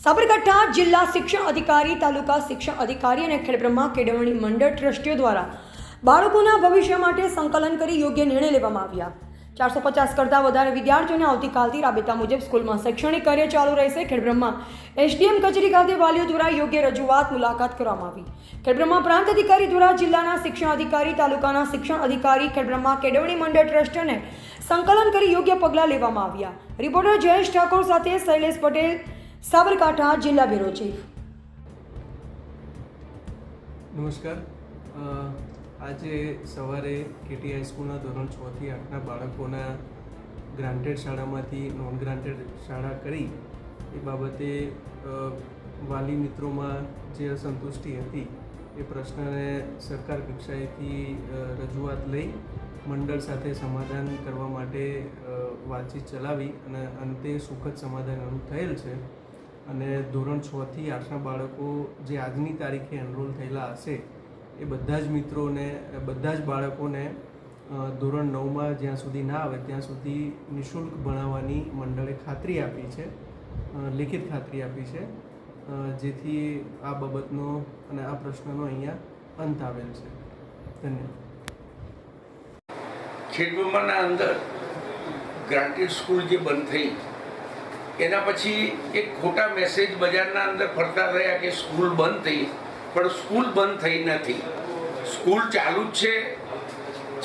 સાબરકાંઠા જિલ્લા શિક્ષણ અધિકારી, તાલુકા શિક્ષણ અધિકારી અને ખેડબ્રહ્મા કેળવણી મંડળ ટ્રસ્ટીઓ દ્વારા બાળકોના ભવિષ્ય માટે સંકલન કરી યોગ્ય નિર્ણય લેવામાં આવ્યા। 450 કરતાં વધારે વિદ્યાર્થીઓને આવતીકાલથી રાબેતા મુજબ સ્કૂલમાં શૈક્ષણિક કાર્ય ચાલુ રહેશે। ખેડબ્રહ્મા એસડીએમ કચેરી ખાતે વાલીઓ દ્વારા યોગ્ય રજૂઆત મુલાકાત કરવામાં આવી। ખેડબ્રહ્મા પ્રાંત અધિકારી દ્વારા જિલ્લાના શિક્ષણ અધિકારી, તાલુકાના શિક્ષણ અધિકારી, ખેડબ્રહ્મા કેળવણી મંડળ ટ્રસ્ટને સંકલન કરી યોગ્ય પગલાં લેવામાં આવ્યા। રિપોર્ટર જયેશ ઠાકોર સાથે શૈલેષ પટેલ, સાબરકાંઠા જિલ્લા બ્યુરો ચીફ। નમસ્કાર। આજે સવારે કેટી હાઈસ્કૂલના ધોરણ 6 થી 8ના બાળકોના ગ્રાન્ટેડ શાળામાંથી નોન ગ્રાન્ટેડ શાળા કરી એ બાબતે વાલી મિત્રોમાં જે અસંતુષ્ટિ હતી એ પ્રશ્નને સરકાર કક્ષાએથી રજૂઆત લઈ મંડળ સાથે સમાધાન કરવા માટે વાતચીત ચલાવી અને અંતે સુખદ સમાધાન થયેલ છે। અને ધોરણ 6 થી 8ના બાળકો જે આજની તારીખે એનરોલ થયેલા હશે એ બધા જ મિત્રોને, બધા જ બાળકોને ધોરણ 9માં જ્યાં સુધી ના આવે ત્યાં સુધી નિઃશુલ્ક ભણાવવાની મંડળે ખાતરી આપી છે, લેખિત ખાતરી આપી છે, જેથી આ બાબતનો અને આ પ્રશ્નનો અહીંયા અંત આવેલ છે। ધન્યવાદ। ખેડબ્રહ્માના અંદર ગ્રાન્ટેડ સ્કૂલ જે બંધ થઈ એના પછી એક ખોટા મેસેજ બજારના અંદર ફરતા રહ્યા કે સ્કૂલ બંધ થઈ, પણ સ્કૂલ બંધ થઈ નથી, સ્કૂલ ચાલુ જ છે।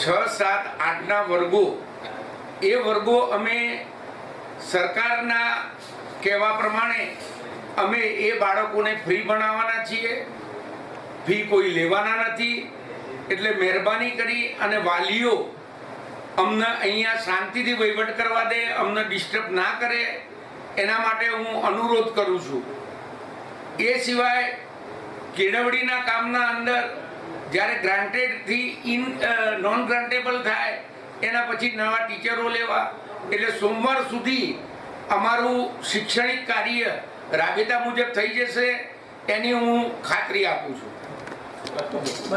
6, 7, 8ના વર્ગો, એ વર્ગો અમે સરકારના કહેવા પ્રમાણે અમે એ બાળકોને ફ્રી ભણાવવાના છીએ, ફી કોઈ લેવાના નથી। એટલે મહેરબાની કરી અને વાલીઓ અમને અહીંયા શાંતિથી વહીવટ કરવા દે, અમને ડિસ્ટર્બ ના કરે, એના માટે હું અનુરોધ કરું છું। એ સિવાય કેળવણીના કામના અંદર જ્યારે ગ્રાન્ટેડથી નોન ગ્રાન્ટેબલ થાય એના પછી નવા ટીચરો લેવા, એટલે સોમવાર સુધી અમારું શૈક્ષણિક કાર્ય રાબેતા મુજબ થઈ જશે, એની હું ખાતરી આપું છું।